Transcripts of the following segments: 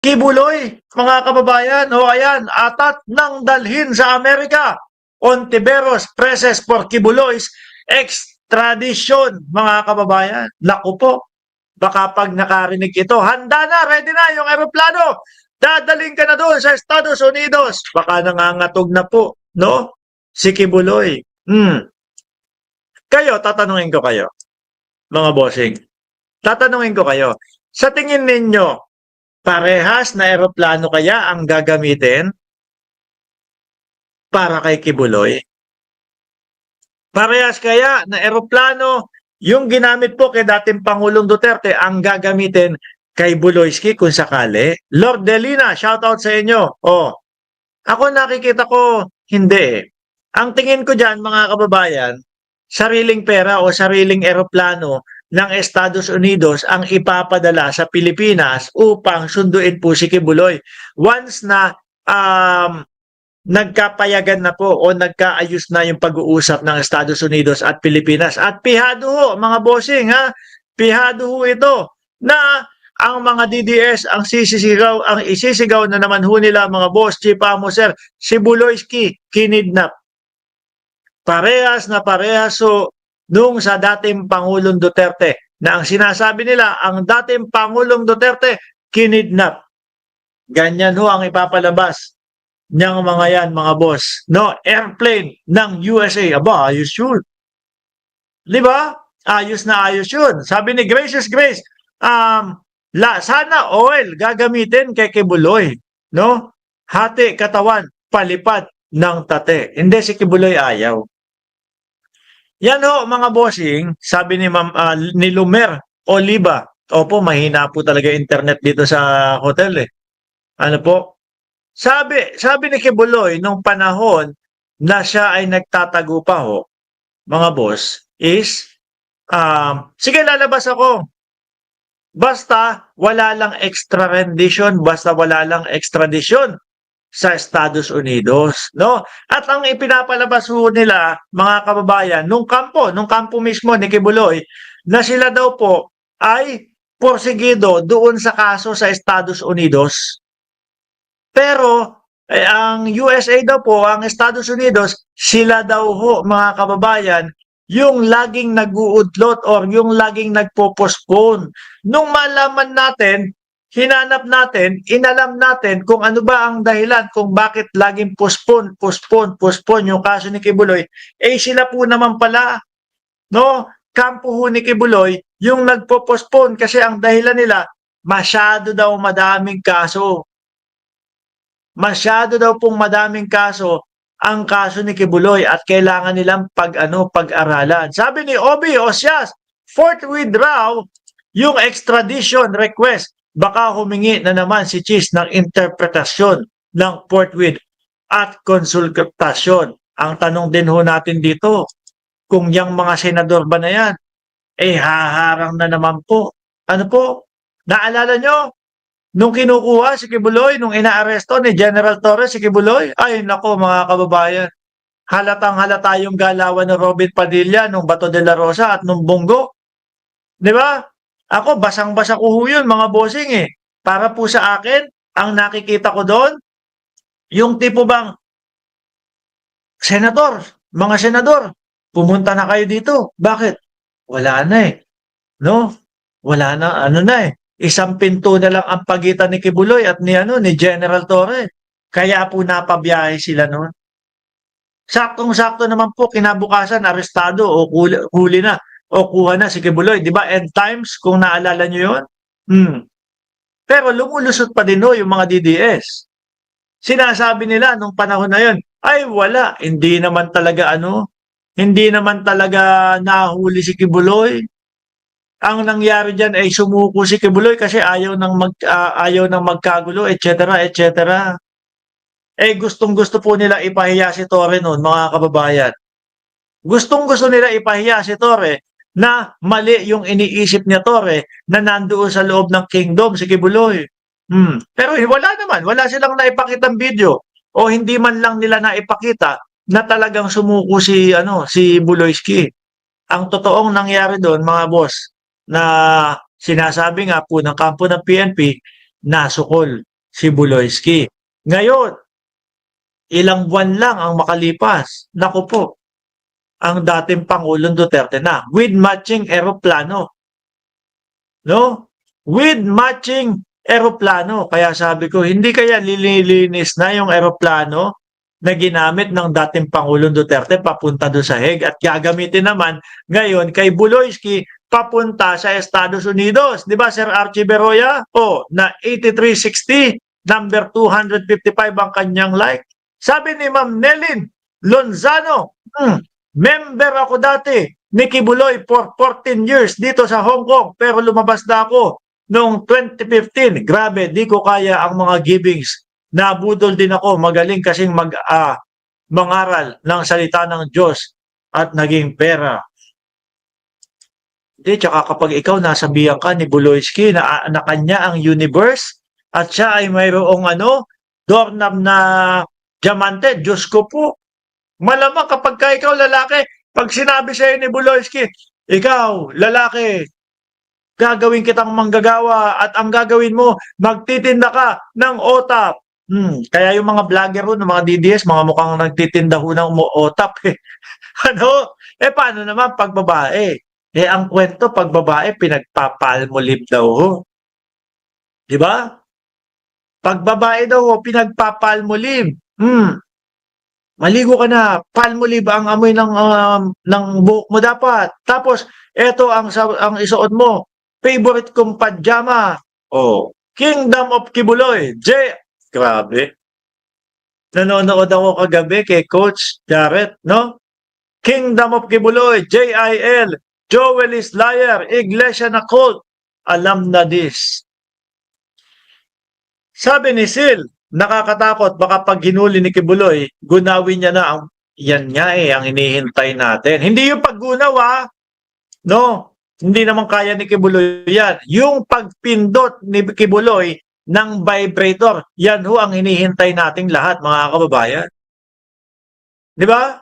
Kibuloy, mga kababayan, o ayan, atat ng dalhin sa Amerika. Ontiveros presses for Kibuloy's extradition, mga kababayan. Naku po, baka pag nakarinig ito, handa na, ready na yung eroplano. Dadaling ka na doon sa Estados Unidos. Baka nangangatog na po, no? Si Kibuloy. Kayo, tatanungin ko kayo, mga bossing. Tatanungin ko kayo, sa tingin ninyo, parehas na eroplano kaya ang gagamitin para kay Kibuloy? Parehas kaya na eroplano yung ginamit po kay dating Pangulong Duterte ang gagamitin kay Buloyski kung sakali? Lord Delina, shoutout sa inyo. Oh, ako nakikita ko, hindi eh. Ang tingin ko dyan, mga kababayan, sariling pera o sariling eroplano ng Estados Unidos ang ipapadala sa Pilipinas upang sunduin po si Kibuloy. Once na nagkapayagan na po o nagkaayos na yung pag-uusap ng Estados Unidos at Pilipinas. At pihado ho, mga bossing, ha? Pihado ho ito na ang mga DDS ang sisisigaw, ang isisigaw na naman ho nila, mga boss, Chief Amo Sir, si Buloyski, kinidnap. Parehas na parehas so nung sa dating Pangulong Duterte na ang sinasabi nila, ang dating Pangulong Duterte, kinidnap. Ganyan ho ang ipapalabas niyang mga yan, mga boss. No, airplane ng USA. Aba, ayos yun. Di ba? Ayos na ayos yun. Sabi ni Gracious Grace, sana oil gagamitin kay Kibuloy. No? Hati katawan, palipad ng tate. Hindi si Kibuloy ayaw. Yan ho, mga bossing, sabi ni, ni Lumer Oliva. Opo, mahina po talaga internet dito sa hotel eh. Ano po? Sabi ni Kibuloy nung panahon na siya ay nagtatago pa ho, mga boss, is, sige lalabas ako. Basta wala lang extradition, basta wala lang extradition sa Estados Unidos, no? At ang ipinapalabas ho nila, mga kababayan, nung kampo mismo ni Kibuloy, na sila daw po ay porsigido doon sa kaso sa Estados Unidos. Pero ang USA daw po, ang Estados Unidos, sila daw ho, mga kababayan, yung laging nag-uudlot or yung laging nagpo-postpone. Nung malaman natin, hinanap natin, inalam natin kung ano ba ang dahilan kung bakit laging postpone yung kaso ni Kibuloy, eh sila po naman pala, no? Kampo ho ni Kibuloy, yung nagpo-postpone kasi ang dahilan nila, masyado daw madaming kaso. Masyado daw pong madaming kaso ang kaso ni Kibuloy at kailangan nilang pag-aralan. Sabi ni Obi Osias, forthwith raw yung extradition request. Baka humingi na naman si Cheese ng interpretasyon ng forthwith at konsultasyon. Ang tanong din ho natin dito, kung yung mga senador ba na yan, eh haharang na naman po. Ano po? Naalala nyo? Nung kinukuha si Kibuloy, nung inaaresto ni General Torres si Kibuloy, ay nako mga kababayan, halatang halata yung galawan ni Robin Padilla nung Bato de la Rosa at nung Bongo. Di ba? Ako, basang-basa ko ho yun, mga bossing eh. Para po sa akin, ang nakikita ko doon, yung tipo bang, senador, mga senador, pumunta na kayo dito. Bakit? Wala na eh. No? Wala na, ano na eh. Isang pinto na lang ang pagitan ni Kibuloy at ni General Torre. Kaya po napabiyahe sila noon. Saktong-sakto naman po kinabukasan arestado o huli na o kuha na si Kibuloy, 'di ba? End times kung naalala niyo 'yon. Pero lumulusot pa din yung mga DDS. Sinasabi nila nung panahon na 'yon, ay wala, hindi naman talaga nahuli si Kibuloy. Ang nangyari diyan ay sumuko si Kibuloy kasi ayaw nang magkagulo, etc., etc. Eh gustong-gusto po nila ipahiya si Torre noon, mga kababayan. Gustong-gusto nila ipahiya si Torre na mali yung iniisip niya Torre na nandoon sa loob ng kingdom si Kibuloy. Pero wala silang naipakitang video o hindi man lang nila naipakita na talagang sumuko si Buloyski. Ang totoong nangyari doon, mga boss, na sinasabi nga po ng kampo ng PNP, nasukol. si Buloyski. Ngayon, ilang buwan lang ang makalipas. Naku po, ang dating Pangulong Duterte na with matching eroplano. No? With matching eroplano. Kaya sabi ko, hindi kaya lilinis na yung eroplano na ginamit ng dating Pangulong Duterte papunta doon sa Hague at gagamitin naman ngayon kay Buloyski papunta sa Estados Unidos. Di ba, Sir Archie Beroya? O, na 8360, number 255 ang kanyang like. Sabi ni Ma'am Nelin Lonzano, member ako dati ni Kibuloy for 14 years dito sa Hong Kong pero lumabas na ako noong 2015. Grabe, di ko kaya ang mga givings. Nabudol din ako, magaling kasing mangaral ng salita ng Diyos at naging pera. Di, tsaka kapag ikaw nasabihan ka ni Buloyski na kanya ang universe at siya ay mayroong doorknob na diamante, Diyos ko po. Malamang kapag ka ikaw lalaki, pag sinabi sa'yo ni Buloyski, ikaw, lalaki, gagawin kitang manggagawa at ang gagawin mo, magtitinda ka ng otap. Kaya yung mga vlogger ho, mga DDS, mga mukhang nagtitinda ho ng otap. Paano naman pag babae? Ang kwento pag babae, pinagpapalmolib daw ho. Di ba? Pag babae daw ho, pinagpapalmolib. Maligo ka na, palmolive ang amoy ng buhok mo dapat. Tapos, eto ang isuot mo. Favorite kong pajama. Kingdom of Kibuloy. Grabe. Nanonood ako kagabi kay Coach Jarrett, no? Kingdom of Kibuloy, JIL, Joel is liar, Iglesia na cult. Alam na this. Sabi ni Sil, nakakatakot, baka pag ginuli ni Kibuloy, gunawin niya na yan nga ang hinihintay natin. Hindi yung paggunaw no? Hindi naman kaya ni Kibuloy yan. Yung pagpindot ni Kibuloy ng vibrator, yan ho ang hinihintay nating lahat, mga kababayan. Di ba?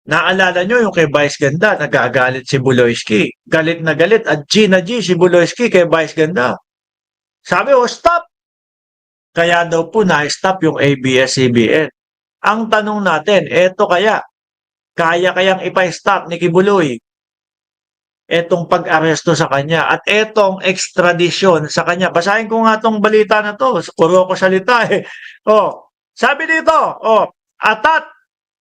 Naalala nyo yung kay Vice Ganda, nagagalit si Buloyski. Galit na galit at G na G si Buloyski kay Vice Ganda. Sabi, stop! Kaya daw po na-stop yung ABS-CBN. Ang tanong natin, eto kaya kayang ipa-stop ni Kibuloy etong pag-aresto sa kanya at etong extradition sa kanya. Basahin ko nga tong balita na to. Puro ko salita sabi dito, atat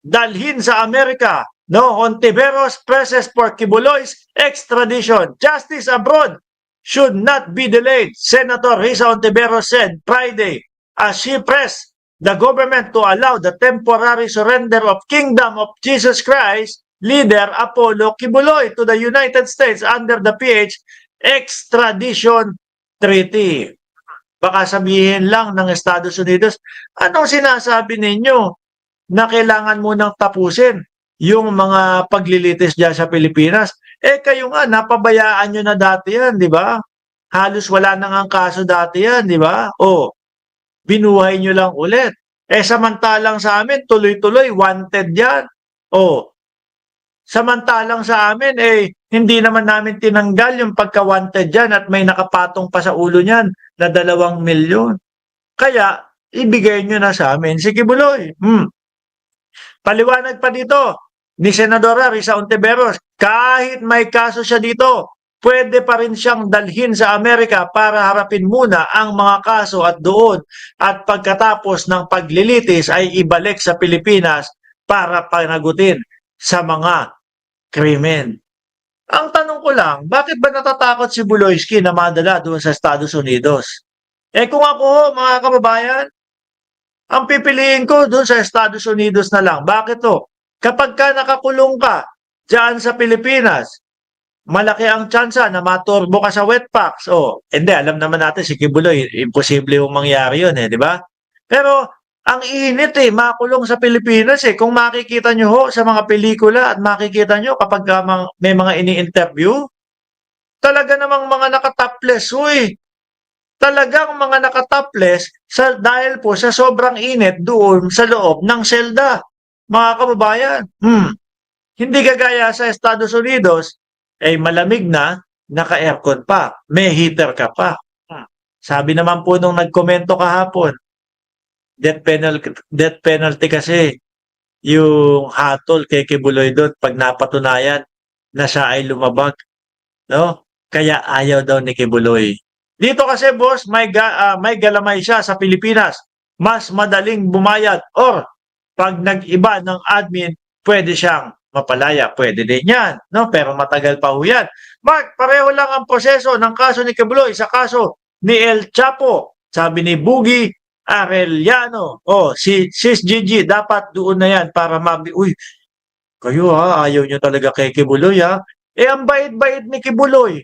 dalhin sa Amerika, no? Hontiveros presses for Kibuloy's extradition. Justice abroad should not be delayed, Senator Risa Hontiveros said Friday as she pressed the government to allow the temporary surrender of Kingdom of Jesus Christ leader Apollo Kibuloy to the United States under the PH extradition treaty. Baka sabihin lang ng Estados Unidos, anong sinasabi ninyo na kailangan munang tapusin yung mga paglilitis dyan sa Pilipinas? Kayo nga, napabayaan nyo na dati yan, di ba? Halos wala nang ang kaso dati yan, di ba? Binuhay nyo lang ulit. Samantalang sa amin, tuloy-tuloy, wanted yan. Samantalang sa amin, hindi naman namin tinanggal yung pagka-wanted dyan at may nakapatong pa sa ulo niyan na 2 milyon. Kaya, ibigay nyo na sa amin si Kibuloy. Paliwanag pa dito ni Senadora Risa Hontiveros, kahit may kaso siya dito, pwede pa rin siyang dalhin sa Amerika para harapin muna ang mga kaso at doon at pagkatapos ng paglilitis ay ibalik sa Pilipinas para panagutin sa mga krimen. Ang tanong ko lang, bakit ba natatakot si Buloyski na madala doon sa Estados Unidos? Kung ako, mga kababayan, ang pipiliin ko doon sa Estados Unidos na lang. Bakit to? Kapag ka nakakulong ka dyan sa Pilipinas, malaki ang tsansa na maturbo ka sa wetpacks. Hindi, alam naman natin si Kibuloy, imposible yung mangyari yun, di ba? Pero, ang init makulong sa Pilipinas Kung makikita nyo ho sa mga pelikula at makikita nyo kapag may mga ini-interview, talaga namang mga nakatopless Talagang mga nakatopless dahil po sa sobrang init doon sa loob ng selda. Mga kababayan, hindi kagaya sa Estados Unidos, malamig na, naka-aircon pa, may heater ka pa. Sabi naman po nung nagkomento kahapon, death penalty kasi yung hatol kay Kibuloy doon pag napatunayan na siya ay lumabag, no? Kaya ayaw daw ni Kibuloy. Dito kasi boss, may galamay siya sa Pilipinas. Mas madaling bumayad or pag nag-iba ng admin, pwede siyang mapalaya. Pwede din yan, no? Pero matagal pa ho yan. Mark, pareho lang ang proseso ng kaso ni Kibuloy sa kaso ni El Chapo. Sabi ni Buggy Arellano. Oh, si Sis Gigi, dapat doon na yan para uy, kayo ha, ayaw nyo talaga kay Kibuloy ha. Eh, ang bait-bait ni Kibuloy.